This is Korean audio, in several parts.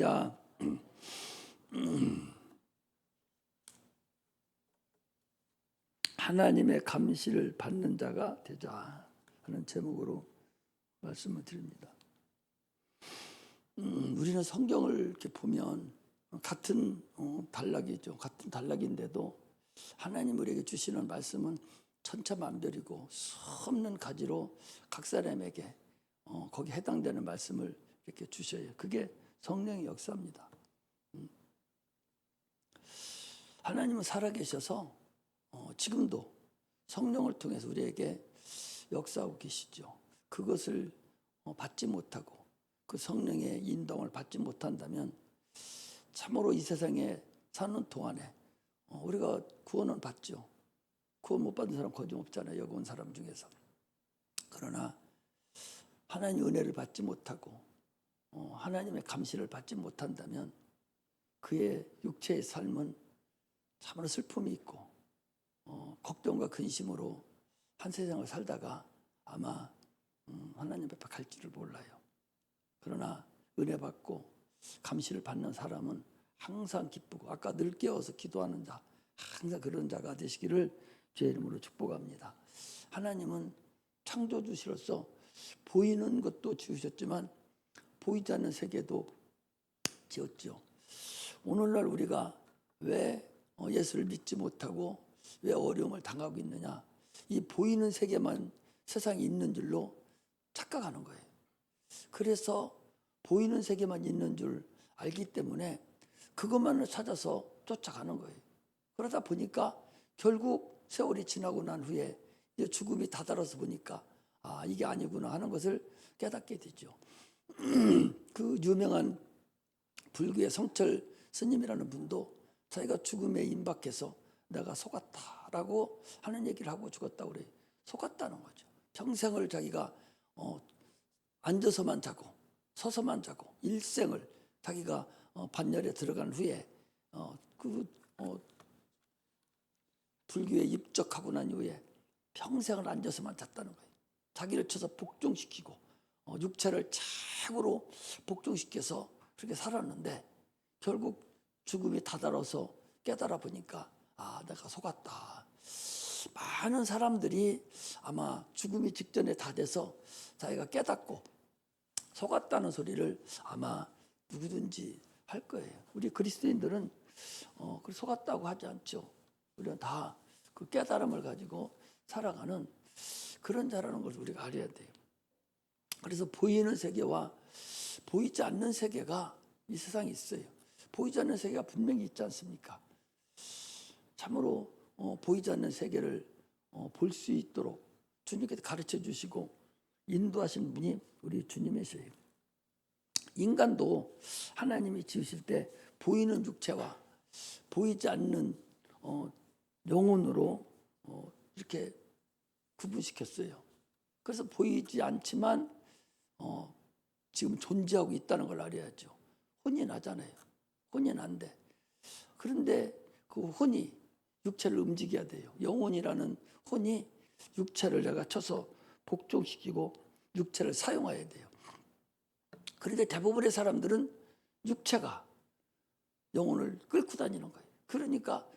할렐루야. 하나님의 감시를 받는 자가 되자 하는 제목으로 말씀을 드립니다. 우리는 성경을 이렇게 보면 같은 단락이죠. 같은 단락인데도 하나님 우리에게 주시는 말씀은 천차만별이고 수없는 가지로 각 사람에게 거기 해당되는 말씀을 이렇게 주셔요. 그게 성령의 역사입니다. 하나님은 살아계셔서 지금도 성령을 통해서 우리에게 역사하고 계시죠. 그것을 받지 못하고 그 성령의 인도를 받지 못한다면 참으로 이 세상에 사는 동안에 우리가 구원은 받죠. 구원 못 받은 사람 거의 없잖아요. 여기 온 사람 중에서. 그러나 하나님 은혜를 받지 못하고 하나님의 감시를 받지 못한다면 그의 육체의 삶은 참으로 슬픔이 있고 걱정과 근심으로 한 세상을 살다가 아마 하나님 앞에 갈지를 몰라요. 그러나 은혜 받고 감시를 받는 사람은 항상 기쁘고 아까 늘 깨워서 기도하는 자, 항상 그런 자가 되시기를 주의 이름으로 축복합니다. 하나님은 창조주시로서 보이는 것도 지으셨지만 보이지 않는 세계도 지었죠. 오늘날 우리가 왜 예수를 믿지 못하고 왜 어려움을 당하고 있느냐, 이 보이는 세계만 세상에 있는 줄로 착각하는 거예요. 그래서 보이는 세계만 있는 줄 알기 때문에 그것만을 찾아서 쫓아가는 거예요. 그러다 보니까 결국 세월이 지나고 난 후에 이제 죽음이 다다라서 보니까 이게 아니구나 하는 것을 깨닫게 되죠. 그 유명한 불교의 성철 스님이라는 분도 자기가 죽음에 임박해서 내가 속았다라고 하는 얘기를 하고 죽었다고 그래요. 속았다는 거죠. 평생을 자기가 앉아서만 자고 서서만 자고 일생을 자기가 반열에 들어간 후에 불교에 입적하고 난 이후에 평생을 앉아서만 잤다는 거예요. 자기를 쳐서 복종시키고 육체를 최고로 복종시켜서 그렇게 살았는데 결국 죽음이 다다라서 깨달아 보니까 내가 속았다. 많은 사람들이 아마 죽음이 직전에 다 돼서 자기가 깨닫고 속았다는 소리를 아마 누구든지 할 거예요. 우리 그리스도인들은 속았다고 하지 않죠. 우리는 다 그 깨달음을 가지고 살아가는 그런 자라는 걸 우리가 알아야 돼요. 그래서 보이는 세계와 보이지 않는 세계가 이 세상에 있어요. 보이지 않는 세계가 분명히 있지 않습니까? 참으로 보이지 않는 세계를 볼 수 있도록 주님께서 가르쳐 주시고 인도하신 분이 우리 주님이세요. 인간도 하나님이 지으실 때 보이는 육체와 보이지 않는 영혼으로 이렇게 구분시켰어요. 그래서 보이지 않지만 지금 존재하고 있다는 걸 알아야죠. 혼이 나잖아요. 혼이 난데 그런데 그 혼이 육체를 움직여야 돼요. 영혼이라는 혼이 육체를 내가 쳐서 복종시키고 육체를 사용해야 돼요. 그런데 대부분의 사람들은 육체가 영혼을 끌고 다니는 거예요. 그러니까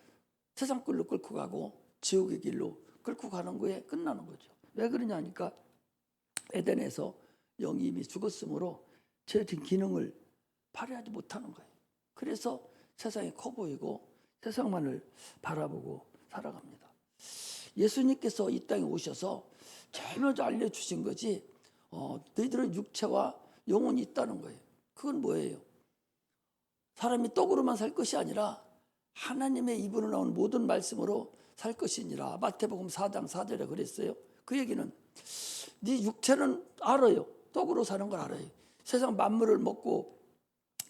세상 꼴로 끌고 가고 지옥의 길로 끌고 가는 거에 끝나는 거죠. 왜 그러냐 하니까 에덴에서 영이 이미 죽었으므로 제 기능을 발휘하지 못하는 거예요. 그래서 세상이 커 보이고 세상만을 바라보고 살아갑니다. 예수님께서 이 땅에 오셔서 제일 먼저 알려주신 것이 너희들은 육체와 영혼이 있다는 거예요. 그건 뭐예요? 사람이 떡으로만 살 것이 아니라 하나님의 입으로 나오는 모든 말씀으로 살 것이니라. 마태복음 4장 4절에 그랬어요. 그 얘기는 네 육체는 알아요. 떡으로 사는 걸 알아요. 세상 만물을 먹고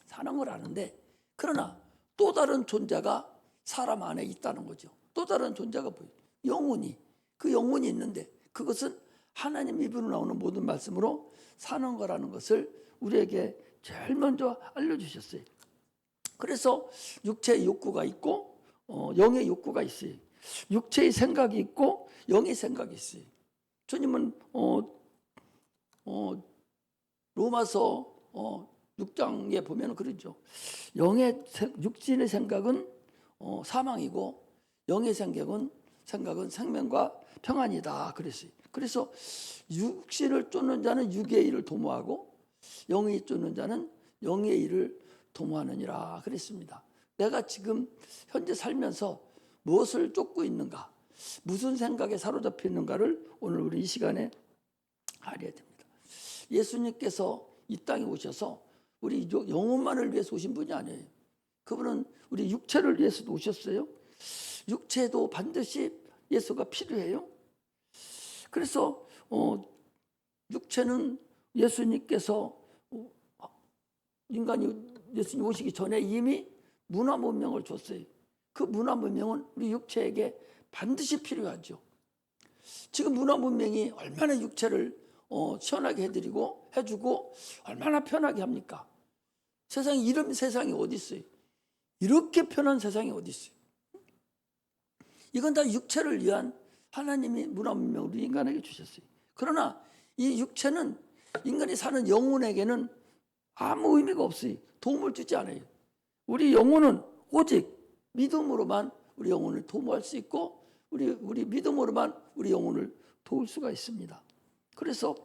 사는 걸 아는데 그러나 또 다른 존재가 사람 안에 있다는 거죠. 또 다른 존재가 뭐예요? 영혼이. 그 영혼이 있는데 그것은 하나님 입으로 나오는 모든 말씀으로 사는 거라는 것을 우리에게 제일 먼저 알려주셨어요. 그래서 육체의 욕구가 있고 영의 욕구가 있어요. 육체의 생각이 있고 영의 생각이 있어요. 주님은 로마서 6장에 보면 그러죠. 육신의 생각은 사망이고 영의 생각은 생명과 평안이다 그랬어요. 그래서 육신을 쫓는 자는 육의 일을 도모하고 영이 쫓는 자는 영의 일을 도모하느니라 그랬습니다. 내가 지금 현재 살면서 무엇을 쫓고 있는가, 무슨 생각에 사로잡혀 있는가를 오늘 우리 이 시간에 알아야 됩니다. 예수님께서 이 땅에 오셔서 우리 영혼만을 위해서 오신 분이 아니에요. 그분은 우리 육체를 위해서도 오셨어요. 육체도 반드시 예수가 필요해요. 그래서 육체는 예수님께서 예수님 오시기 전에 이미 문화 문명을 줬어요. 그 문화 문명은 우리 육체에게 반드시 필요하죠. 지금 문화 문명이 얼마나 육체를 시원하게 해주고 얼마나 편하게 합니까? 이런 세상이 어디 있어요? 이렇게 편한 세상이 어디 있어요? 이건 다 육체를 위한 하나님이 문화 문명을 우리 인간에게 주셨어요. 그러나 이 육체는 인간이 사는 영혼에게는 아무 의미가 없어요. 도움을 주지 않아요. 우리 영혼은 오직 믿음으로만 우리 영혼을 도모할 수 있고 우리 믿음으로만 우리 영혼을 도울 수가 있습니다. 그래서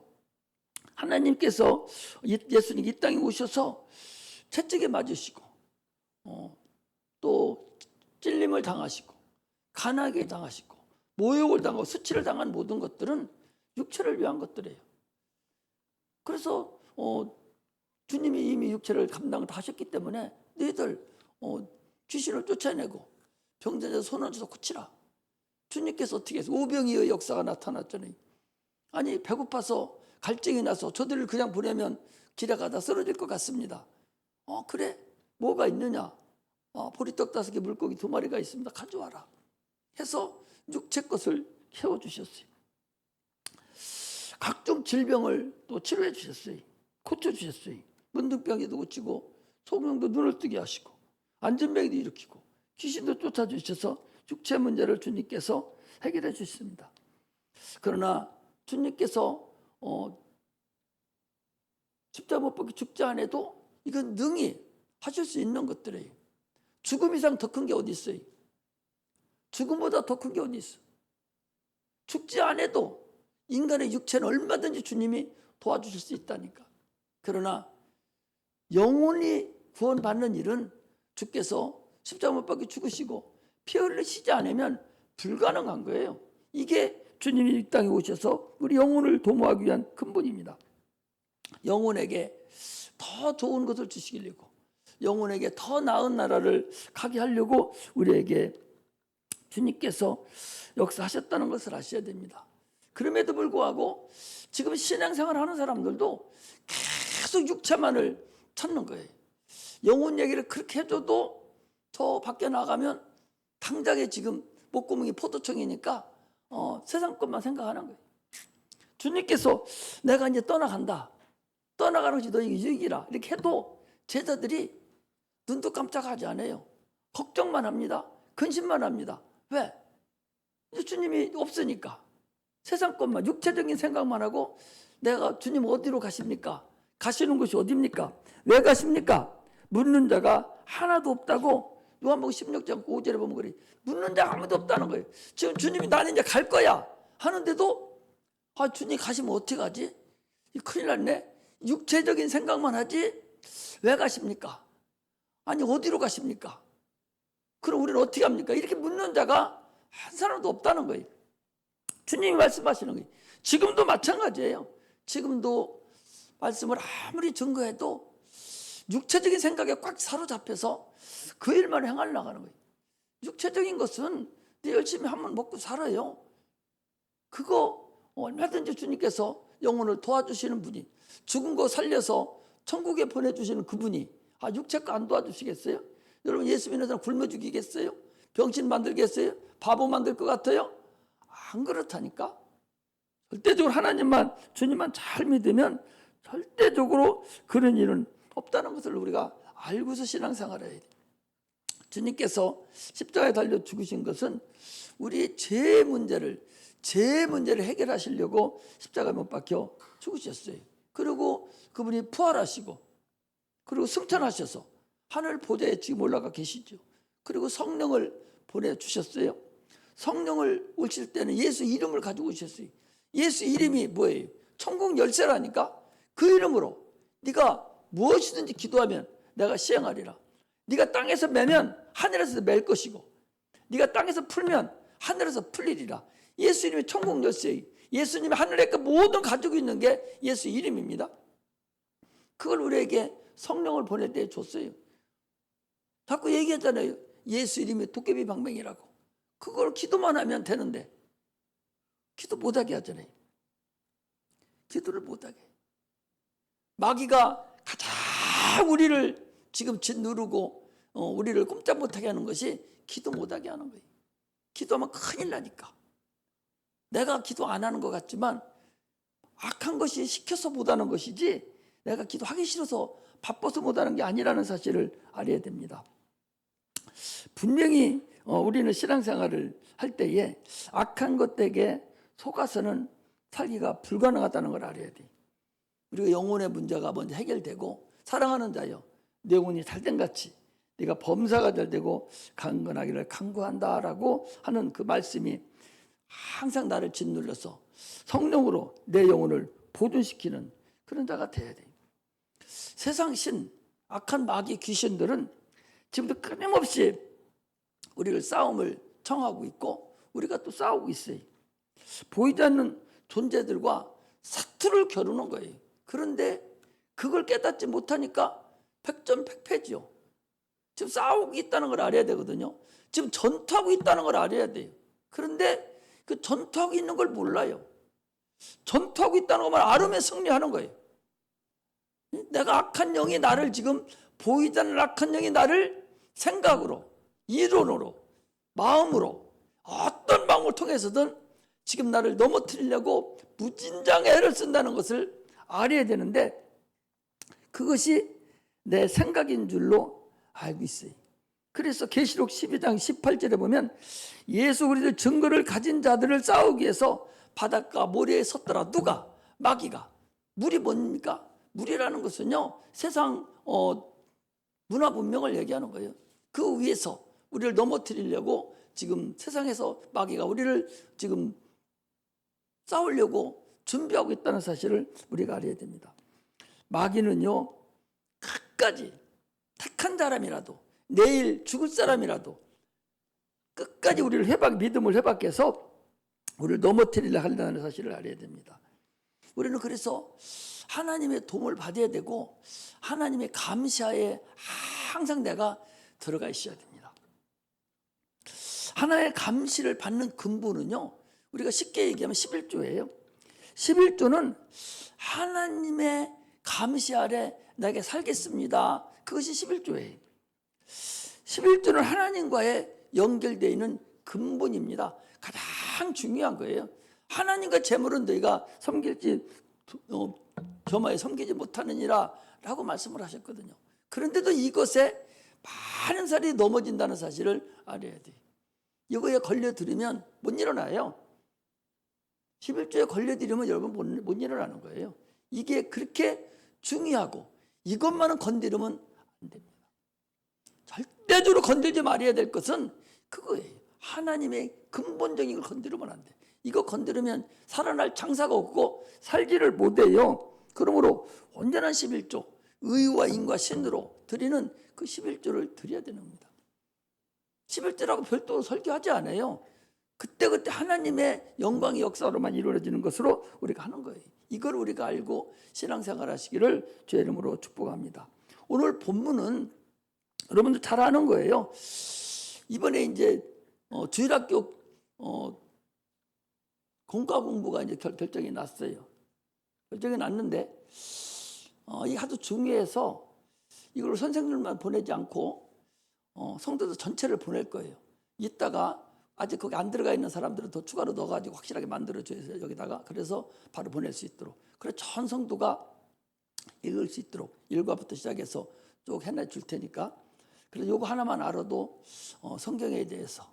하나님께서 예수님 이 땅에 오셔서 채찍에 맞으시고 또 찔림을 당하시고 가난하게 당하시고 모욕을 당하고 수치를 당한 모든 것들은 육체를 위한 것들이에요. 그래서 주님이 이미 육체를 감당을 다 하셨기 때문에 너희들 귀신을 쫓아내고 병든 자 손 얹어서 고치라. 주님께서 어떻게 해서 오병이의 역사가 나타났잖아요. 아니 배고파서 갈증이 나서 저들을 그냥 보내면 길에 가다 쓰러질 것 같습니다. 그래? 뭐가 있느냐? 보리떡 5개 물고기 2마리가 있습니다. 가져와라. 해서 육체 것을 채워주셨어요. 각종 질병을 또 치료해 주셨어요. 고쳐주셨어요. 문둥병에도 고치고 소경도 눈을 뜨게 하시고 안전병에도 일으키고 귀신도 쫓아주셔서 육체 문제를 주님께서 해결해 주셨습니다. 그러나 주님께서 십자가 못 박혀 죽지 않아도 이건 능히 하실 수 있는 것들이에요. 죽음 이상 더 큰 게 어디 있어요? 죽음보다 더 큰 게 어디 있어? 죽지 않아도 인간의 육체는 얼마든지 주님이 도와주실 수 있다니까. 그러나 영혼이 구원받는 일은 주께서 십자가 못 박혀 죽으시고 피 흘리시지 않으면 불가능한 거예요. 이게 주님이 이 땅에 오셔서 우리 영혼을 도모하기 위한 근본입니다. 영혼에게 더 좋은 것을 주시려고, 영혼에게 더 나은 나라를 가게 하려고 우리에게 주님께서 역사하셨다는 것을 아셔야 됩니다. 그럼에도 불구하고 지금 신앙생활 하는 사람들도 계속 육체만을 찾는 거예요. 영혼 얘기를 그렇게 해줘도 저 밖에 나가면 당장에 지금 목구멍이 포도청이니까 세상 것만 생각하는 거예요. 주님께서 내가 이제 떠나간다. 떠나가는 것이 너에게 이익이라. 이렇게 해도 제자들이 눈도 깜짝하지 않아요. 걱정만 합니다. 근심만 합니다. 왜? 이제 주님이 없으니까. 세상 것만 육체적인 생각만 하고 내가 주님 어디로 가십니까? 가시는 곳이 어디입니까? 왜 가십니까? 묻는 자가 하나도 없다고 요한복음 16장 5절에 보면 그래. 묻는 자가 아무도 없다는 거예요. 지금 주님이 나는 이제 갈 거야 하는데도 주님 가시면 어떻게 가지? 큰일 났네. 육체적인 생각만 하지 왜 가십니까? 아니 어디로 가십니까? 그럼 우리는 어떻게 합니까? 이렇게 묻는 자가 한 사람도 없다는 거예요. 주님이 말씀하시는 거예요. 지금도 마찬가지예요. 지금도 말씀을 아무리 증거해도 육체적인 생각에 꽉 사로잡혀서 그 일만 행하려고 하는 거예요. 육체적인 것은 네 열심히 하면 먹고 살아요. 그거 얼마든지 주님께서 영혼을 도와주시는 분이, 죽은 거 살려서 천국에 보내주시는 그분이 육체 거 안 도와주시겠어요? 여러분 예수 믿는 사람 굶어 죽이겠어요? 병신 만들겠어요? 바보 만들 것 같아요? 안 그렇다니까. 절대적으로 하나님만 주님만 잘 믿으면 절대적으로 그런 일은 없다는 것을 우리가 알고서 신앙생활을 해야 돼요. 주님께서 십자가에 달려 죽으신 것은 우리의 죄 문제를 해결하시려고 십자가에 못 박혀 죽으셨어요. 그리고 그분이 부활하시고 그리고 승천하셔서 하늘 보좌에 지금 올라가 계시죠. 그리고 성령을 보내주셨어요. 성령을 오실 때는 예수 이름을 가지고 오셨어요. 예수 이름이 뭐예요? 천국 열쇠라니까. 그 이름으로 네가 무엇이든지 기도하면 내가 시행하리라. 네가 땅에서 매면 하늘에서 맬 것이고 네가 땅에서 풀면 하늘에서 풀리리라. 예수 이름이 천국 열쇠예요. 예수님이 하늘에 그 모든 가지고 있는 게 예수 이름입니다. 그걸 우리에게 성령을 보낼 때 줬어요. 자꾸 얘기했잖아요. 예수 이름이 도깨비 방맹이라고. 그걸 기도만 하면 되는데 기도 못하게 하잖아요. 기도를 못하게. 마귀가 가장 우리를 지금 짓누르고 우리를 꼼짝 못하게 하는 것이 기도 못하게 하는 거예요. 기도하면 큰일 나니까. 내가 기도 안 하는 것 같지만 악한 것이 시켜서 못하는 것이지 내가 기도하기 싫어서 바빠서 못하는 게 아니라는 사실을 알아야 됩니다. 분명히 우리는 신앙생활을 할 때에 악한 것들에게 속아서는 살기가 불가능하다는 걸 알아야 돼. 우리가 영혼의 문제가 먼저 해결되고 사랑하는 자여 내 영혼이 잘된 같이 네가 범사가 잘되고 강건하기를 간구한다라고 하는 그 말씀이 항상 나를 짓눌러서 성령으로 내 영혼을 보존시키는 그런 자가 돼야 돼. 세상 신, 악한 마귀 귀신들은 지금도 끊임없이 우리를 싸움을 청하고 있고 우리가 또 싸우고 있어요. 보이지 않는 존재들과 사투를 겨루는 거예요. 그런데 그걸 깨닫지 못하니까 백전백패지요. 지금 싸우고 있다는 걸 알아야 되거든요. 지금 전투하고 있다는 걸 알아야 돼요. 그런데 그 전투하고 있는 걸 몰라요. 전투하고 있다는 것만 알으면 승리하는 거예요. 내가 악한 영이 나를 지금 보이지 않는 악한 영이 나를 생각으로, 이론으로, 마음으로 어떤 방법을 통해서든 지금 나를 넘어뜨리려고 무진장의 애를 쓴다는 것을 알아야 되는데 그것이 내 생각인 줄로 알고 있어요. 그래서 계시록 12장 18절에 보면 예수 그리스도의 증거를 가진 자들을 싸우기 위해서 바닷가 모래에 섰더라. 누가? 마귀가. 물이 뭡니까? 물이라는 것은요 세상 문화 문명을 얘기하는 거예요. 그 위에서 우리를 넘어뜨리려고 지금 세상에서 마귀가 우리를 지금 싸우려고 준비하고 있다는 사실을 우리가 알아야 됩니다. 마귀는요 끝까지 택한 사람이라도 내일 죽을 사람이라도 끝까지 우리를 믿음을 회복해서 우리를 넘어뜨리려 한다는 사실을 알아야 됩니다. 우리는 그래서 하나님의 도움을 받아야 되고 하나님의 감시하에 항상 내가 들어가 있어야 됩니다. 하나님의 감시를 받는 근본은요 우리가 쉽게 얘기하면 11조예요. 11조는 하나님의 감시 아래 나에게 살겠습니다. 그것이 11조예요. 11조는 하나님과의 연결되어 있는 근본입니다. 가장 중요한 거예요. 하나님과 재물은 너희가 섬길지 저마에 섬기지 못하느니라 라고 말씀을 하셨거든요. 그런데도 이것에 많은 사람이 넘어진다는 사실을 알아야 돼요. 이거에 걸려들으면 못 일어나요. 11조에 걸려들으면 여러분 못 일어나는 거예요. 이게 그렇게 중요하고 이것만은 건드리면 안 됩니다. 절대적으로 건들지 말아야 될 것은 그거예요. 하나님의 근본적인 걸 건드리면 안 돼. 이거 건드리면 살아날 창사가 없고 살지를 못해요. 그러므로 온전한 11조 의와 인과 신으로 드리는 그 11조를 드려야 되는 겁니다. 11조라고 별도로 설교하지 않아요. 그때그때 하나님의 영광의 역사로만 이루어지는 것으로 우리가 하는 거예요. 이걸 우리가 알고 신앙생활 하시기를 주의 이름으로 축복합니다. 오늘 본문은 여러분들 잘 아는 거예요. 이번에 이제 주일학교 공과 공부가 이제 결정이 났어요. 결정이 났는데 이게 하도 중요해서 이걸 선생님만 보내지 않고 성도들 전체를 보낼 거예요. 이따가 아직 거기 안 들어가 있는 사람들은 더 추가로 넣어가지고 확실하게 만들어줘야 여기다가 그래서 바로 보낼 수 있도록. 그래서 전 성도가 읽을 수 있도록 1과부터 시작해서 쭉 해내줄 테니까. 그래서 요거 하나만 알아도 성경에 대해서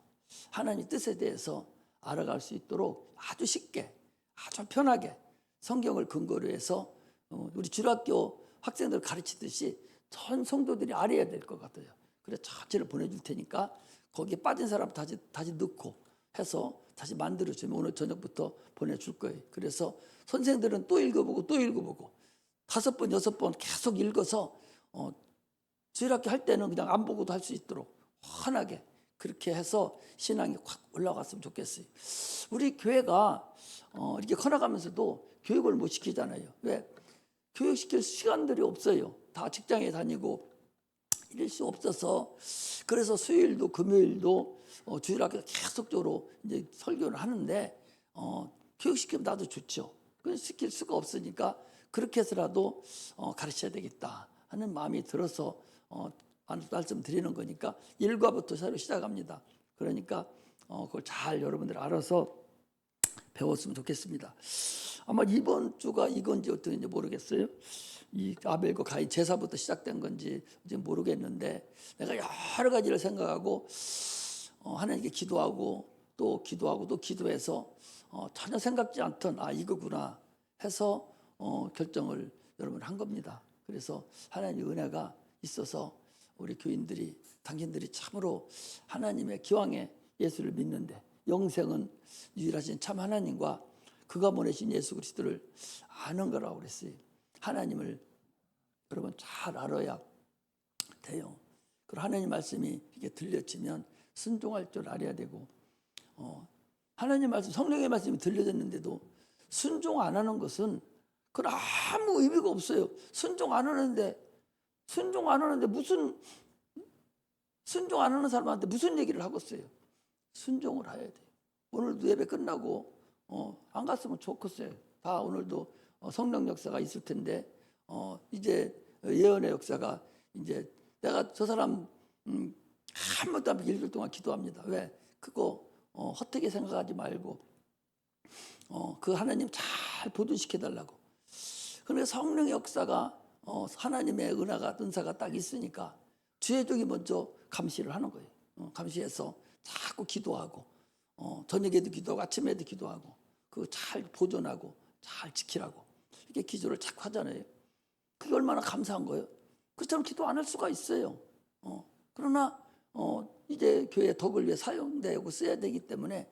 하나님 뜻에 대해서 알아갈 수 있도록 아주 쉽게 아주 편하게 성경을 근거로 해서 우리 주일학교 학생들 가르치듯이 전 성도들이 알아야 될 것 같아요. 그래서 전체를 보내줄 테니까 거기에 빠진 사람 다시 넣고 해서 다시 만들어주면 오늘 저녁부터 보내줄 거예요. 그래서 선생들은 또 읽어보고 5번, 6번 계속 읽어서 주일학교 할 때는 그냥 안 보고도 할 수 있도록 환하게 그렇게 해서 신앙이 확 올라갔으면 좋겠어요. 우리 교회가 이렇게 커나가면서도 교육을 못 시키잖아요. 왜? 교육시킬 시간들이 없어요. 다 직장에 다니고 이럴 수 없어서 그래서 수요일도 금요일도 주일학교 계속적으로 이제 설교를 하는데 교육시키면 나도 좋죠. 그 시킬 수가 없으니까 그렇게 해서라도 가르쳐야 되겠다 하는 마음이 들어서 말씀드리는 거니까 1과부터 새로 시작합니다. 그러니까 그걸 잘 여러분들 알아서 배웠으면 좋겠습니다. 아마 이번 주가 이건지 어떤지 모르겠어요. 이 아벨과 가인 제사부터 시작된 건지 이제 모르겠는데 내가 여러 가지를 생각하고 하나님께 기도하고 또 기도해서 전혀 생각지 않던 이거구나 해서 결정을 여러분 한 겁니다. 그래서 하나님의 은혜가 있어서 우리 교인들이 당신들이 참으로 하나님의 기왕에 예수를 믿는데 영생은 유일하신 참 하나님과 그가 보내신 예수 그리스도를 아는 거라고 그랬어요. 하나님을 여러분 잘 알아야 돼요. 그리고 하나님 말씀이 이렇게 들려지면 순종할 줄 알아야 되고 하나님 말씀, 성령의 말씀이 들려졌는데도 순종 안 하는 것은 그건 아무 의미가 없어요. 순종 안 하는데 무슨 순종 안 하는 사람한테 무슨 얘기를 하겠어요. 순종을 해야 돼요. 오늘도 예배 끝나고 안 갔으면 좋겠어요. 다 오늘도 성령 역사가 있을 텐데 이제 예언의 역사가 이제 내가 저 사람 한 번도 안 일주일 동안 기도합니다. 왜? 그거 헛되게 생각하지 말고 그 하나님 잘 보존시켜 달라고. 그러니까 성령의 역사가 하나님의 은사가 딱 있으니까 주의적이 먼저 감시를 하는 거예요. 감시해서 자꾸 기도하고 저녁에도 기도하고 아침에도 기도하고 그거 잘 보존하고 잘 지키라고 이렇게 기도를 자꾸 하잖아요. 그게 얼마나 감사한 거예요. 그처럼 기도 안 할 수가 있어요. 그러나 이제 교회 덕을 위해 사용되고 써야 되기 때문에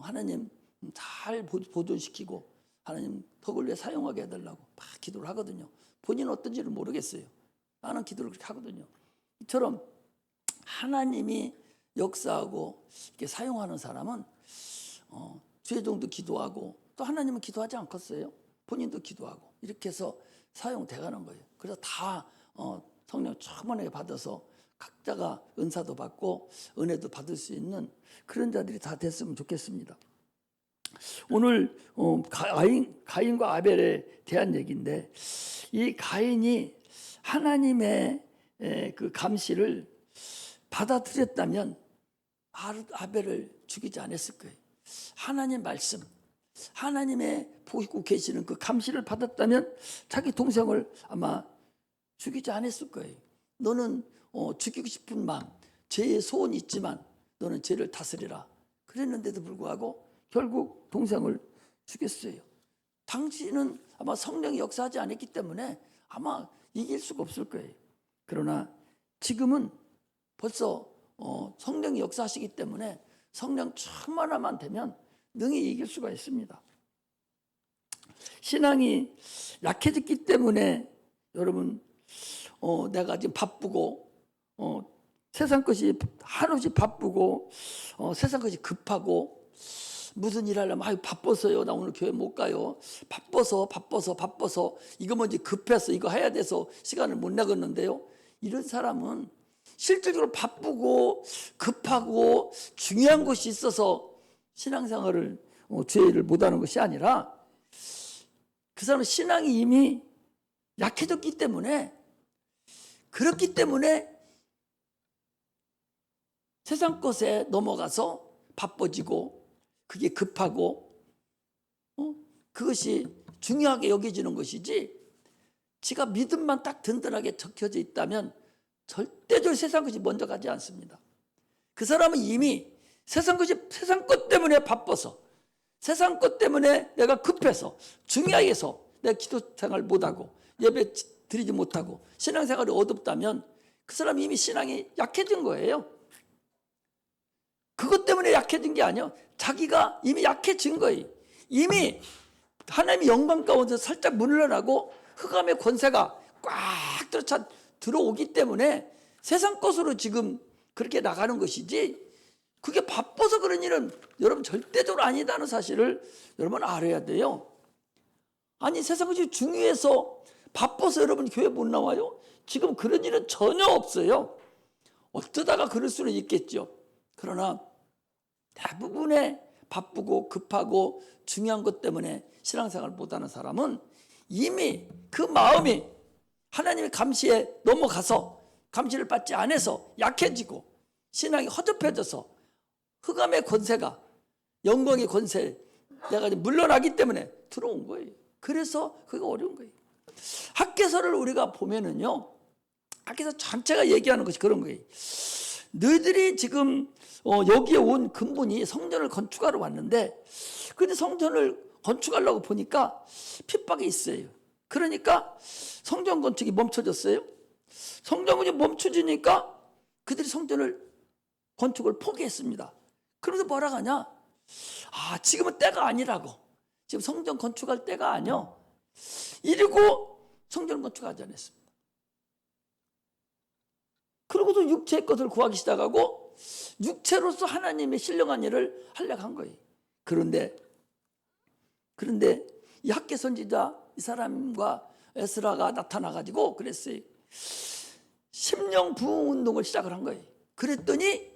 하나님 잘 보존시키고 하나님 덕을 위해 사용하게 해달라고 막 기도를 하거든요. 본인은 어떤지를 모르겠어요. 나는 기도를 그렇게 하거든요. 이처럼 하나님이 역사하고 이렇게 사용하는 사람은 주의종도 기도하고 또 하나님은 기도하지 않겠어요? 본인도 기도하고 이렇게 해서 사용돼 가는 거예요. 그래서 다 성령 충만하게 받아서 각자가 은사도 받고 은혜도 받을 수 있는 그런 자들이 다 됐으면 좋겠습니다. 오늘 가인과 아벨에 대한 얘기인데 이 가인이 하나님의 그 감시를 받아들였다면 아벨을 죽이지 않았을 거예요. 하나님 말씀, 하나님의 보고 계시는 그 감시를 받았다면 자기 동생을 아마 죽이지 않았을 거예요. 너는 죽이고 싶은 마음, 죄의 소원이 있지만 너는 죄를 다스리라. 그랬는데도 불구하고 결국 동생을 죽였어요. 당신은 아마 성령이 역사하지 않았기 때문에 아마 이길 수가 없을 거예요. 그러나 지금은 벌써 성령이 역사하시기 때문에 성령 충만함만 되면 능히 이길 수가 있습니다. 신앙이 약해졌기 때문에 여러분 내가 지금 바쁘고 세상 것이 한없이 바쁘고 세상 것이 급하고 무슨 일 하려면 바빠서요. 나 오늘 교회 못 가요. 바빠서 이거 뭔지 급해서 이거 해야 돼서 시간을 못 나갔는데요. 이런 사람은 실질적으로 바쁘고 급하고 중요한 것이 있어서 신앙생활을 죄를 못하는 것이 아니라 그 사람은 신앙이 이미 약해졌기 때문에 그렇기 때문에 세상 것에 넘어가서 바빠지고 그게 급하고 그것이 중요하게 여겨지는 것이지 지가 믿음만 딱 든든하게 적혀져 있다면 절대적으로 세상 것이 먼저 가지 않습니다. 그 사람은 이미 세상 것 때문에 바빠서 세상 것 때문에 내가 급해서 중요하게 해서 내가 기도 생활 못하고 예배 드리지 못하고 신앙생활이 어둡다면 그 사람 이미 신앙이 약해진 거예요. 그것 때문에 약해진 게 아니에요. 자기가 이미 약해진 거예요. 이미 하나님의 영광 가운데 살짝 물러나고 흑암의 권세가 꽉 들어오기 때문에 세상 것으로 지금 그렇게 나가는 것이지, 그게 바빠서 그런 일은 여러분 절대적으로 아니다는 사실을 여러분 알아야 돼요. 아니, 세상 것이 중요해서 바빠서 여러분 교회 못 나와요? 지금 그런 일은 전혀 없어요. 어쩌다가 그럴 수는 있겠죠. 그러나 대부분의 바쁘고 급하고 중요한 것 때문에 신앙생활을 못하는 사람은 이미 그 마음이 하나님의 감시에 넘어가서 감시를 받지 않아서 약해지고 신앙이 허접해져서 흑암의 권세가, 영광의 권세 내가 물러나기 때문에 들어온 거예요. 그래서 그게 어려운 거예요. 학개서를 우리가 보면은요, 학개서 전체가 얘기하는 것이 그런 거예요. 너희들이 지금 여기에 온 근본이 성전을 건축하러 왔는데, 그런데 성전을 건축하려고 보니까 핍박이 있어요. 그러니까 성전 건축이 멈춰졌어요. 성전 건축이 멈춰지니까 그들이 성전을 건축을 포기했습니다. 그러면서 뭐라 하냐? 지금은 때가 아니라고. 지금 성전 건축할 때가 아니요. 이러고 성전 건축하지 않았습니다. 그러고도 육체의 것을 구하기 시작하고 육체로서 하나님의 신령한 일을 하려고 한 거예요. 그런데 이 학개 선지자 이 사람과 에스라가 나타나가지고 그랬어요. 심령 부흥 운동을 시작을 한 거예요. 그랬더니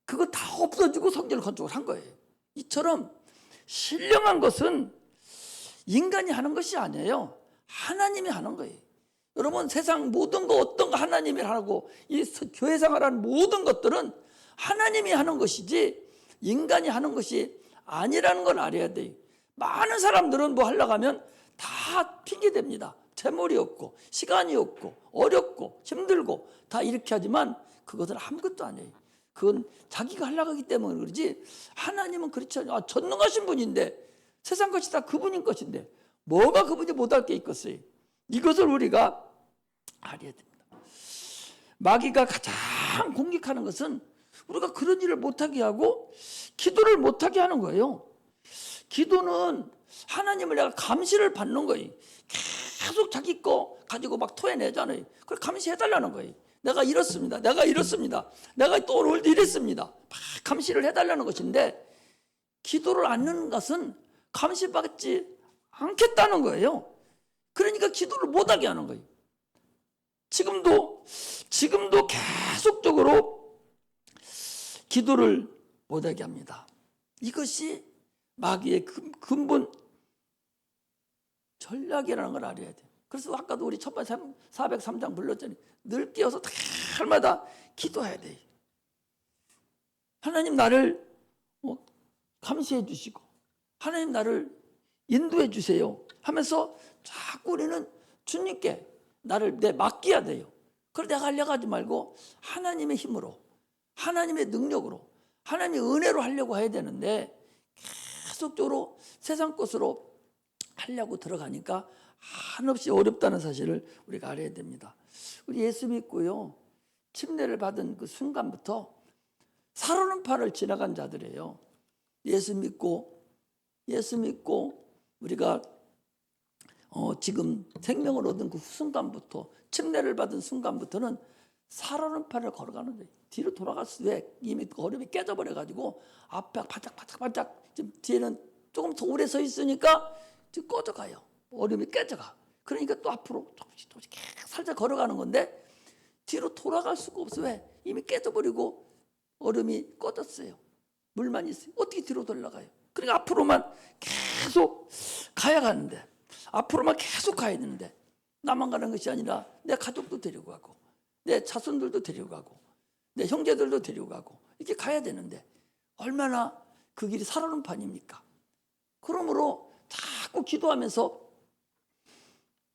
그거 다 없어지고 성전을 건축을 한 거예요. 이처럼 신령한 것은 인간이 하는 것이 아니에요. 하나님이 하는 거예요. 여러분, 세상 모든 거 어떤 거 하나님이 하고 이 교회 생활하는 모든 것들은 하나님이 하는 것이지 인간이 하는 것이 아니라는 걸 알아야 돼요. 많은 사람들은 뭐 하려고 하면 다 핑계댑니다. 재물이 없고 시간이 없고 어렵고 힘들고 다 이렇게 하지만 그것은 아무것도 아니에요. 그건 자기가 하려고 하기 때문에 그러지 하나님은 그렇지 않아요. 전능하신 분인데 세상 것이 다 그분인 것인데 뭐가 그분이 못할 게 있겠어요. 이것을 우리가 알아야 됩니다. 마귀가 가장 공격하는 것은 우리가 그런 일을 못하게 하고 기도를 못하게 하는 거예요. 기도는 하나님을 내가 감시를 받는 거예요. 계속 자기 거 가지고 막 토해내잖아요. 그걸 감시해달라는 거예요. 내가 이렇습니다. 내가 이렇습니다. 내가 또 오늘도 이랬습니다. 막 감시를 해달라는 것인데 기도를 않는 것은 감시받지 않겠다는 거예요. 그러니까 기도를 못하게 하는 거예요. 지금도 계속적으로 기도를 못하게 합니다. 이것이 마귀의 근본 전략이라는 걸 알아야 돼요. 그래서 아까도 우리 첫번 403장 불렀잖아요. 늘 깨어서 날마다 기도해야 돼요. 하나님 나를 감시해 주시고 하나님 나를 인도해 주세요 하면서 자꾸 우리는 주님께 나를 맡겨야 돼요. 그걸 내가 하려고 하지 말고 하나님의 힘으로, 하나님의 능력으로, 하나님의 은혜로 하려고 해야 되는데 계속적으로 세상 것으로 하려고 들어가니까 한없이 어렵다는 사실을 우리가 알아야 됩니다. 우리 예수 믿고요, 침례를 받은 그 순간부터 살아오는 판을 지나간 자들이에요. 예수 믿고 우리가 지금 생명을 얻은 그 순간부터, 침례를 받은 순간부터는 살아오는 판을 걸어가는 거예요. 뒤로 돌아갈 수에 이미 얼음이 깨져버려가지고 앞에 바짝바짝 지금 뒤에는 조금 더 오래 서 있으니까 지금 꺼져가요. 얼음이 깨져가. 그러니까 또 앞으로 조금씩 살짝 걸어가는 건데 뒤로 돌아갈 수가 없어. 왜? 이미 깨져버리고 얼음이 꺼졌어요. 물만 있어요. 어떻게 뒤로 돌아가요? 그러니까 앞으로만 계속 가야 가는데, 앞으로만 계속 가야 되는데 나만 가는 것이 아니라 내 가족도 데리고 가고 내 자손들도 데리고 가고 내 형제들도 데리고 가고 이렇게 가야 되는데 얼마나 그 길이 살아오는 판입니까? 그러므로 자꾸 기도하면서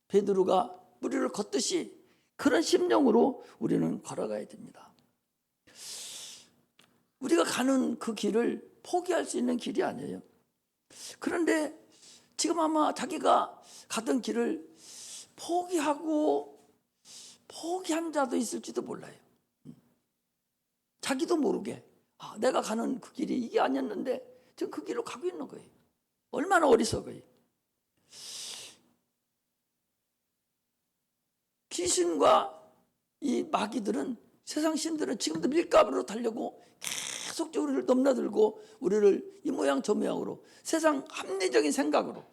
베드로가 무리를 걷듯이 그런 심령으로 우리는 걸어가야 됩니다. 우리가 가는 그 길을 포기할 수 있는 길이 아니에요. 그런데 지금 아마 자기가 가던 길을 포기하고 포기한 자도 있을지도 몰라요. 자기도 모르게 내가 가는 그 길이 이게 아니었는데 지금 그 길로 가고 있는 거예요. 얼마나 어리석어요. 귀신과 이 마귀들은, 세상 신들은 지금도 밀가루로 타려고 계속적으로 우리를 넘나들고 우리를 이 모양 저 모양으로 세상 합리적인 생각으로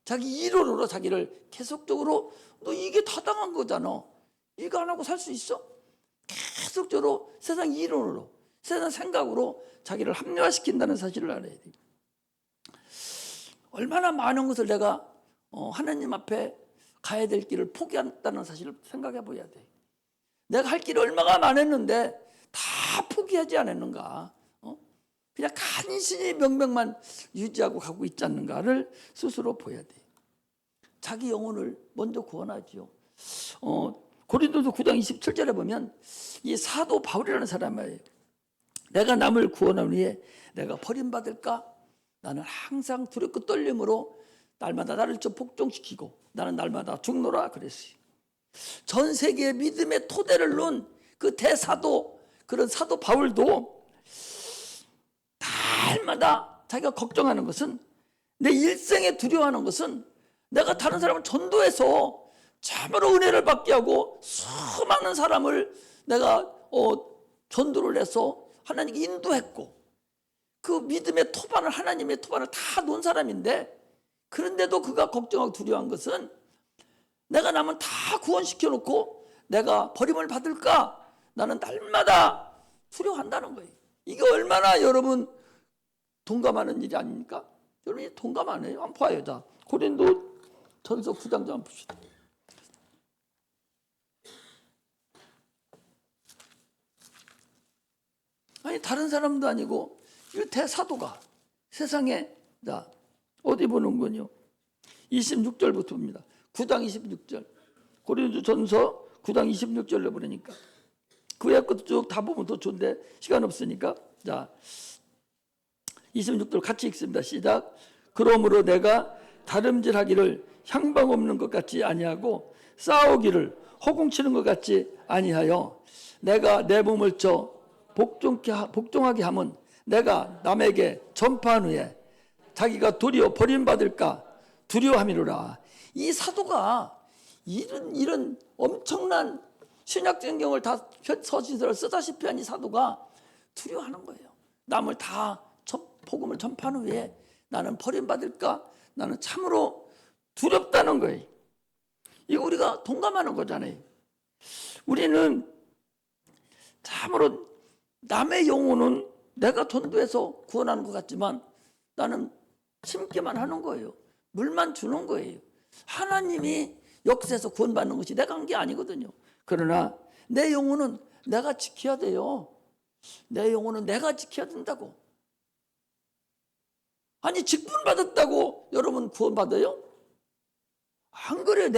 자기 이론으로 자기를 계속적으로 너 이게 타당한 거잖아. 이거 안 하고 살 수 있어? 계속적으로 세상 이론으로 세상 생각으로 자기를 합리화시킨다는 사실을 알아야 돼요. 얼마나 많은 것을 내가 하나님 앞에 가야 될 길을 포기한다는 사실을 생각해 봐야 돼. 내가 할 길이 얼마나 많았는데 다 포기하지 않았는가? 그냥 간신히 명맥만 유지하고 가고 있지 않는가를 스스로 보여야 돼. 자기 영혼을 먼저 구원하지요. 고린도서 9장 27절에 보면 이 사도 바울이라는 사람이에요. 내가 남을 구원한 후에 내가 버림받을까? 나는 항상 두렵고 떨림으로 날마다 나를 좀 복종시키고 나는 날마다 죽노라 그랬어요. 전 세계의 믿음의 토대를 놓은 그 대사도, 그런 사도 바울도 날마다 자기가 걱정하는 것은, 내 일생에 두려워하는 것은 내가 다른 사람을 전도해서 참으로 은혜를 받게 하고 수많은 사람을 내가 전도를 해서 하나님께 인도했고 그 믿음의 토반을, 하나님의 토반을 다 놓은 사람인데, 그런데도 그가 걱정하고 두려워한 것은 내가 남은 다 구원시켜 놓고 내가 버림을 받을까? 나는 날마다 두려워한다는 거예요. 이게 얼마나 여러분 동감하는 일이 아닙니까? 여러분이 동감 안 해요? 한번 봐요. 자, 고린도 전서 9장 좀 한번 봅시다. 아니 다른 사람도 아니고 이 대사도가 세상에, 자 어디 보는군요. 26절부터 봅니다. 9장 26절. 고린도 전서 9장 26절로 보니까 그 외 것도 쭉 다 보면 더 좋은데 시간 없으니까, 자 26절 같이 읽습니다. 시작. 그러므로 내가 다름질하기를 향방 없는 것 같이 아니하고 싸우기를 허공치는 것 같이 아니하여 내가 내 몸을 복종하게 하면 내가 남에게 전파한 후에 자기가 도리어 버림받을까 두려워함이로라. 이 사도가 이런 엄청난 신약성경을 다 서신서를 쓰다시피 한 이 사도가 두려워하는 거예요. 남을 다 복음을 전파한 후에 나는 버림받을까? 나는 참으로 두렵다는 거예요. 이거 우리가 동감하는 거잖아요. 우리는 참으로 남의 영혼은 내가 전도해서 구원하는 것 같지만 나는 심기만 하는 거예요. 물만 주는 거예요. 하나님이 역사에서 구원받는 것이 내가 한 게 아니거든요. 그러나 내 영혼은 내가 지켜야 돼요. 내 영혼은 내가 지켜야 된다고. 아니 직분 받았다고 여러분 구원받아요? 안 그래요.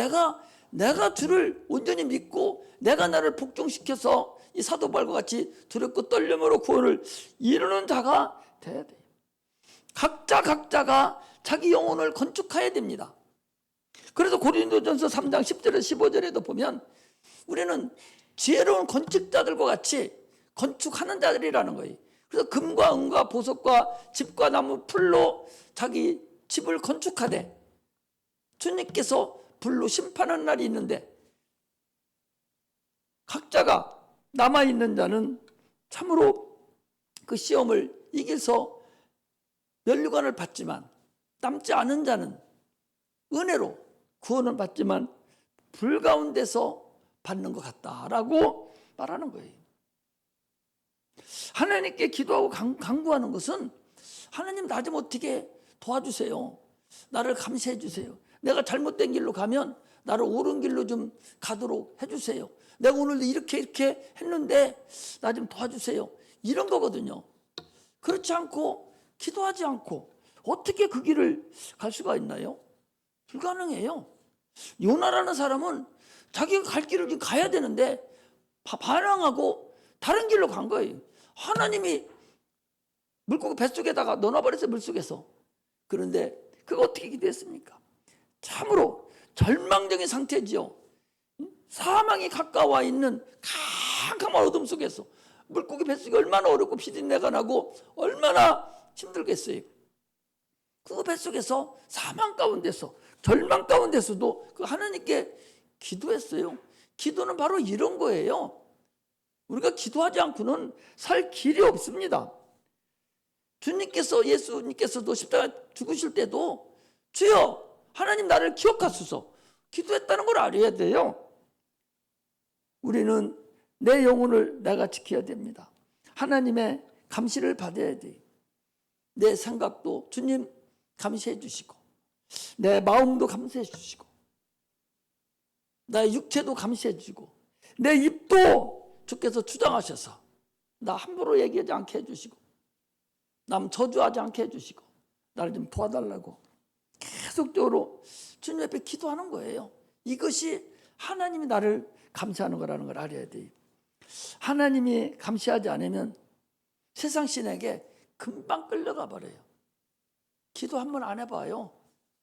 내가 주를 온전히 믿고 내가 나를 복종시켜서 이 사도 바울과 같이 두렵고 떨림으로 구원을 이루는 자가 돼야 돼요. 각자가 자기 영혼을 건축해야 됩니다. 그래서 고린도전서 3장 10절에서 15절에도 보면 우리는 지혜로운 건축자들과 같이 건축하는 자들이라는 거예요. 그래서 금과 은과 보석과 집과 나무 풀로 자기 집을 건축하되 주님께서 불로 심판하는 날이 있는데, 각자가 남아있는 자는 참으로 그 시험을 이겨서 면류관을 받지만, 남지 않은 자는 은혜로 구원을 받지만 불 가운데서 받는 것 같다라고 말하는 거예요. 하나님께 기도하고 간구하는 것은 하나님 나 좀 어떻게 도와주세요. 나를 감시해 주세요. 내가 잘못된 길로 가면 나를 옳은 길로 좀 가도록 해주세요. 내가 오늘도 이렇게 했는데 나 좀 도와주세요. 이런 거거든요. 그렇지 않고 기도하지 않고 어떻게 그 길을 갈 수가 있나요? 불가능해요. 요나라는 사람은 자기가 갈 길을 좀 가야 되는데 반항하고 다른 길로 간 거예요. 하나님이 물고기 뱃속에다가 넣어버렸어요. 물속에서. 그런데 그거 어떻게 기도했습니까? 참으로 절망적인 상태지요. 사망이 가까워 있는 캄캄한 어둠 속에서 물고기 뱃속이 얼마나 어렵고 비린내가 나고 얼마나 힘들겠어요. 그 뱃속에서 사망 가운데서 절망 가운데서도 그 하나님께 기도했어요. 기도는 바로 이런 거예요. 우리가 기도하지 않고는 살 길이 없습니다. 예수님께서도 십자가 죽으실 때도 주여 하나님 나를 기억하소서 기도했다는 걸 알아야 돼요. 우리는 내 영혼을 내가 지켜야 됩니다. 하나님의 감시를 받아야 돼요. 내 생각도 주님 감시해 주시고 내 마음도 감시해 주시고 나의 육체도 감시해 주시고 내 입도 주께서 주장하셔서 나 함부로 얘기하지 않게 해주시고 남 저주하지 않게 해주시고 나를 좀 도와달라고 계속적으로 주님 앞에 기도하는 거예요. 이것이 하나님이 나를 감시하는 거라는 걸 알아야 돼요. 하나님이 감시하지 않으면 세상 신에게 금방 끌려가 버려요. 기도 한번 안 해봐요.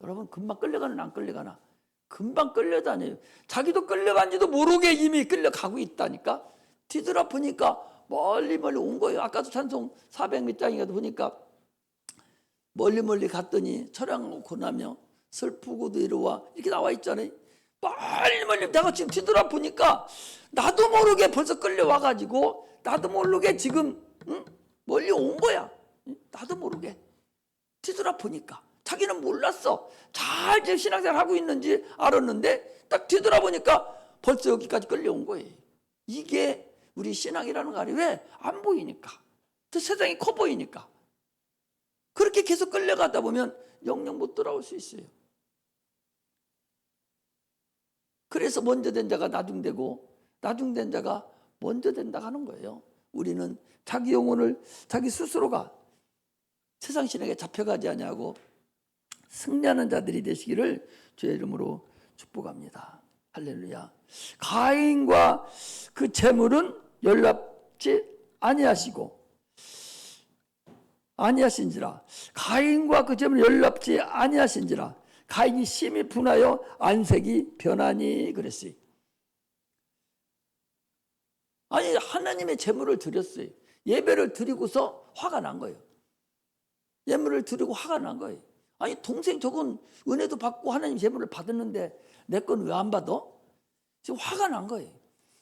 여러분 금방 끌려가나 안 끌려가나? 금방 끌려다녀요. 자기도 끌려간지도 모르게 이미 끌려가고 있다니까. 뒤돌아보니까 멀리 온 거예요. 아까도 찬송 400몇 장인가 보니까 멀리 갔더니 철양하고 고나며 슬프고도 이루와 이렇게 나와 있잖아요. 멀리 내가 지금 뒤돌아보니까 나도 모르게 벌써 끌려와가지고 나도 모르게 지금 멀리 온 거야. 나도 모르게 뒤돌아보니까 자기는 몰랐어. 잘 신앙생활 하고 있는지 알았는데 딱 뒤돌아보니까 벌써 여기까지 끌려온 거예요. 이게 우리 신앙이라는 거 아니에요. 왜? 안 보이니까. 또 세상이 커 보이니까. 그렇게 계속 끌려가다 보면 영영 못 돌아올 수 있어요. 그래서 먼저 된 자가 나중되고 나중된 자가 먼저 된다 하는 거예요. 우리는 자기 영혼을 자기 스스로가 세상 신에게 잡혀가지 아니하고 승리하는 자들이 되시기를 주의 이름으로 축복합니다. 할렐루야. 가인과 그 재물은 연락지 아니하신지라. 가인과 그 재물은 연락지 아니하신지라. 가인이 심히 분하여 안색이 변하니 그랬어요. 아니 하나님의 재물을 드렸어요. 예배를 드리고서 화가 난 거예요. 예물을 드리고 화가 난 거예요. 아니 동생 저건 은혜도 받고 하나님 재물을 받았는데 내 건 왜 안 받아? 지금 화가 난 거예요.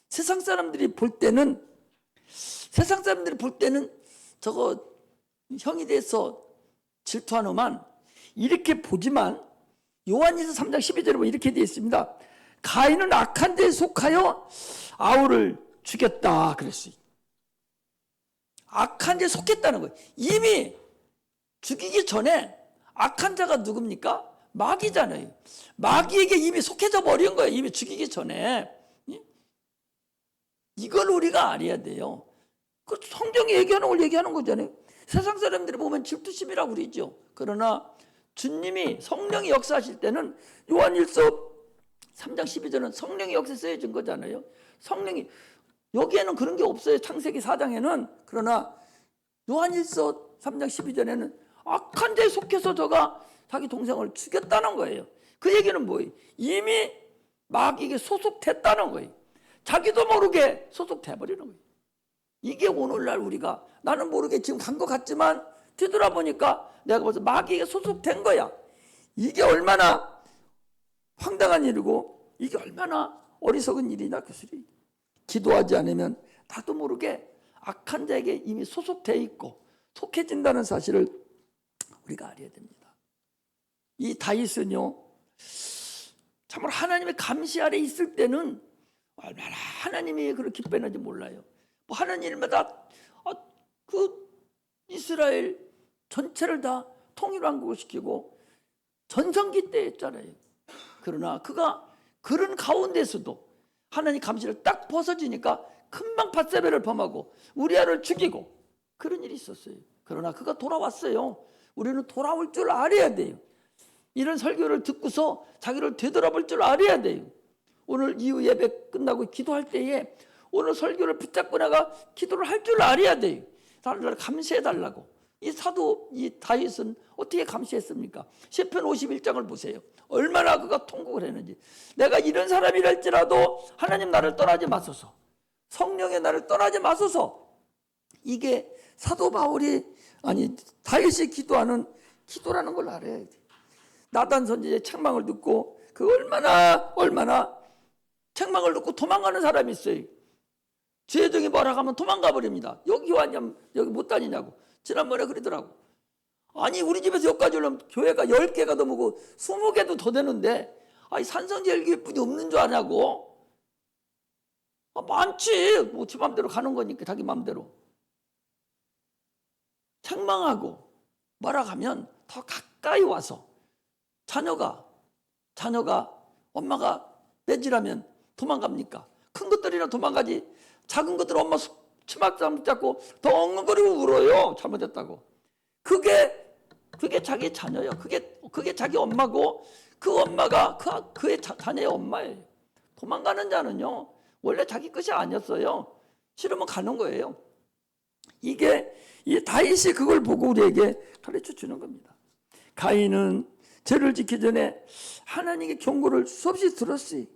세상 사람들이 볼 때는 저거 형이 돼서 질투하노만 이렇게 보지만 요한일서 3장 12절에 보면 이렇게 되어 있습니다. 가인은 악한 데에 속하여 아우를 죽였다 그랬어요. 악한 데에 속했다는 거예요. 이미 죽이기 전에 악한 자가 누굽니까? 마귀잖아요. 마귀에게 이미 속해져 버린 거예요. 이미 죽이기 전에. 이걸 우리가 알아야 돼요. 그 성경이 얘기하는 걸 얘기하는 거잖아요. 세상 사람들이 보면 질투심이라고 그러죠. 그러나 주님이 성령이 역사하실 때는 요한일서 3장 12절은 성령이 역사에 준 거잖아요. 성령이 여기에는 그런 게 없어요. 창세기 4장에는. 그러나 요한일서 3장 12절에는 악한 자에 속해서 저가 자기 동생을 죽였다는 거예요. 그 얘기는 뭐예요? 이미 마귀에게 소속됐다는 거예요. 자기도 모르게 소속돼버리는 거예요. 이게 오늘날 우리가 나는 모르게 지금 간 것 같지만 뒤돌아보니까 내가 벌써 마귀에게 소속된 거야. 이게 얼마나 황당한 일이고 이게 얼마나 어리석은 일이냐 그 소리. 기도하지 않으면 나도 모르게 악한 자에게 이미 소속돼 있고 속해진다는 사실을 우리가 알아야 됩니다. 이 다윗은요 참으로 하나님의 감시 아래 있을 때는 얼마나 하나님이 그렇게 기뻐했는지 몰라요. 뭐 하는 일마다 그 이스라엘 전체를 다 통일왕국시키고 전성기 때 했잖아요. 그러나 그가 그런 가운데서도 하나님 감시를 딱 벗어지니까 금방 밧세바를 범하고 우리아를 죽이고 그런 일이 있었어요. 그러나 그가 돌아왔어요. 우리는 돌아올 줄 알아야 돼요. 이런 설교를 듣고서 자기를 되돌아볼 줄 알아야 돼요. 오늘 이후 예배 끝나고 기도할 때에 오늘 설교를 붙잡고 내가 기도를 할 줄 알아야 돼요. 나를 감시해달라고. 이 사도 이 다윗은 어떻게 감시했습니까? 시편 51장을 보세요. 얼마나 그가 통곡을 했는지. 내가 이런 사람이랄지라도 하나님 나를 떠나지 마소서. 성령의 나를 떠나지 마소서. 이게 사도 바울이 아니 다윗이 기도하는 기도라는 걸 알아야 돼. 나단 선지자의 책망을 듣고 그 얼마나 책망을 듣고 도망가는 사람이 있어요. 죄종이 뭐라 하면 도망가 버립니다. 여기 왔냐 여기 못 다니냐고. 지난번에 그러더라고. 아니 우리 집에서 여기까지 오려면 교회가 10개가 넘고 20개도 더 되는데 아니 산성제 일기일 뿐이 없는 줄 아냐고. 많지. 뭐 지 맘대로 가는 거니까 자기 맘대로. 책망하고 뭐라 하면 더 가까이 와서 자녀가 엄마가 매질하면 도망갑니까? 큰 것들이나 도망가지. 작은 것들 엄마 치마장 잡고 더 엉엉거리고 울어요. 잘못했다고. 그게 자기 자녀예요. 그게 자기 엄마고 그 엄마가 그의 자녀의 엄마예요. 도망가는 자는요 원래 자기 것이 아니었어요. 싫으면 가는 거예요. 이게 이 다윗이 그걸 보고 우리에게 가르쳐 주는 겁니다. 가인은 죄를 지키기 전에 하나님의 경고를 수없이 들었으니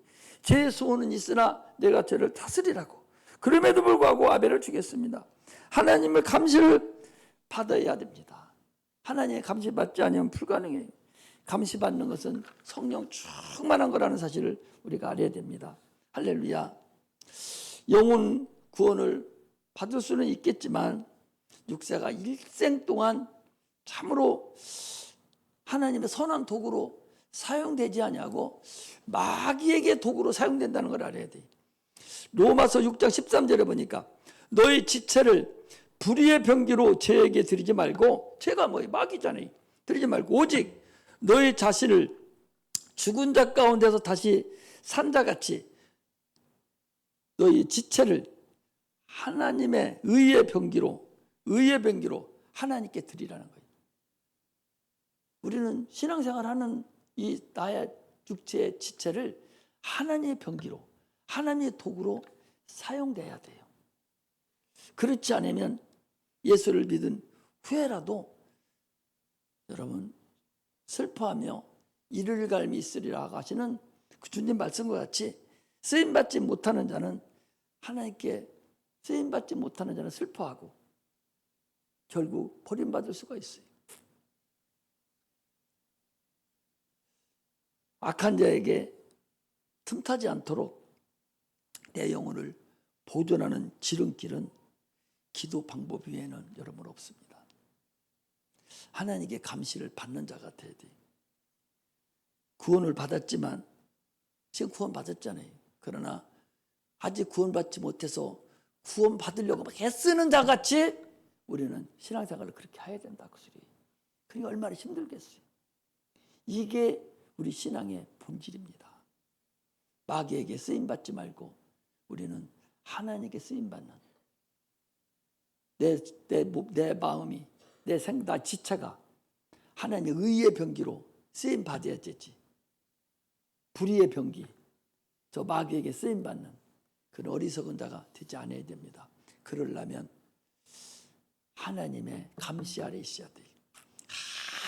죄의 소원은 있으나 내가 죄를 다스리라고. 그럼에도 불구하고 아벨을 죽였습니다. 하나님의 감시를 받아야 됩니다. 하나님의 감시받지 않으면 불가능해요. 감시받는 것은 성령 충만한 거라는 사실을 우리가 알아야 됩니다. 할렐루야. 영혼 구원을 받을 수는 있겠지만 육세가 일생 동안 참으로 하나님의 선한 도구로 사용되지 아니하고 마귀에게 도구로 사용된다는 걸 알아야 돼. 로마서 6장 13절에 보니까 너희 지체를 불의의 병기로 죄에게 드리지 말고, 죄가 뭐예요? 마귀잖아요. 드리지 말고 오직 너희 자신을 죽은 자 가운데서 다시 산 자같이 너희 지체를 하나님의 의의 병기로 하나님께 드리라는 거예요. 우리는 신앙생활하는 이 나의 육체의 지체를 하나님의 병기로, 하나님의 도구로 사용돼야 돼요. 그렇지 않으면 예수를 믿은 후에라도 여러분 슬퍼하며 이를 갈미 있으리라 하시는 그 주님 말씀과 같이 쓰임받지 못하는 자는 하나님께 쓰임받지 못하는 자는 슬퍼하고 결국 버림받을 수가 있어요. 악한 자에게 틈타지 않도록 내 영혼을 보존하는 지름길은 기도 방법 외에는 여러분 없습니다. 하나님께 감시를 받는 자가 돼야 돼요. 구원을 받았지만 지금 구원 받았잖아요. 그러나 아직 구원받지 못해서 구원 받으려고 막 애쓰는 자같이 우리는 신앙생활을 그렇게 해야 된다 그 소리예요. 그게 얼마나 힘들겠어요. 이게 우리 신앙의 본질입니다. 마귀에게 쓰임받지 말고 우리는 하나님께 쓰임받는 내 마음이 나 지체가 하나님의 의의 병기로 쓰임받아야 되지. 불의의 병기, 저 마귀에게 쓰임받는 그런 어리석은 자가 되지 않아야 됩니다. 그러려면 하나님의 감시 아래 있어야 돼요.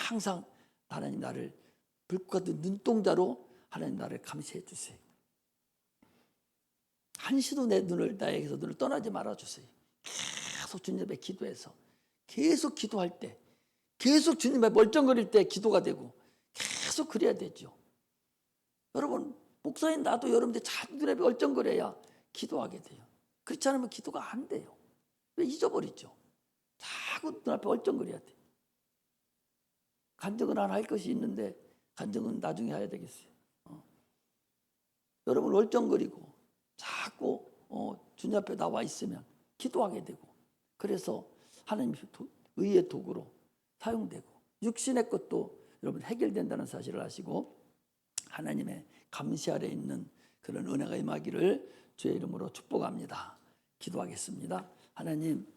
항상 하나님 나를 불꽃 같은 눈동자로 하나님 나를 감시해 주세요. 한시도 나에게서 눈을 떠나지 말아주세요. 계속 주님 앞에 기도해서 계속 기도할 때 계속 주님 앞에 멀쩡거릴 때 기도가 되고 계속 그래야 되죠. 여러분 목사님 나도 여러분들 자주 눈 앞에 얼쩡거려야 기도하게 돼요. 그렇지 않으면 기도가 안 돼요. 왜 잊어버리죠. 자꾸 눈앞에 얼쩡거려야 돼. 간증은 하나 할 것이 있는데 간증은 나중에 해야 되겠어요. 여러분 얼쩡거리고 자꾸 주님 앞에 나와 있으면 기도하게 되고 그래서 하나님 의의 도구로 사용되고 육신의 것도 여러분 해결된다는 사실을 아시고 하나님의 감시 아래 있는 그런 은혜가 임하기를 주의 이름으로 축복합니다. 기도하겠습니다. 하나님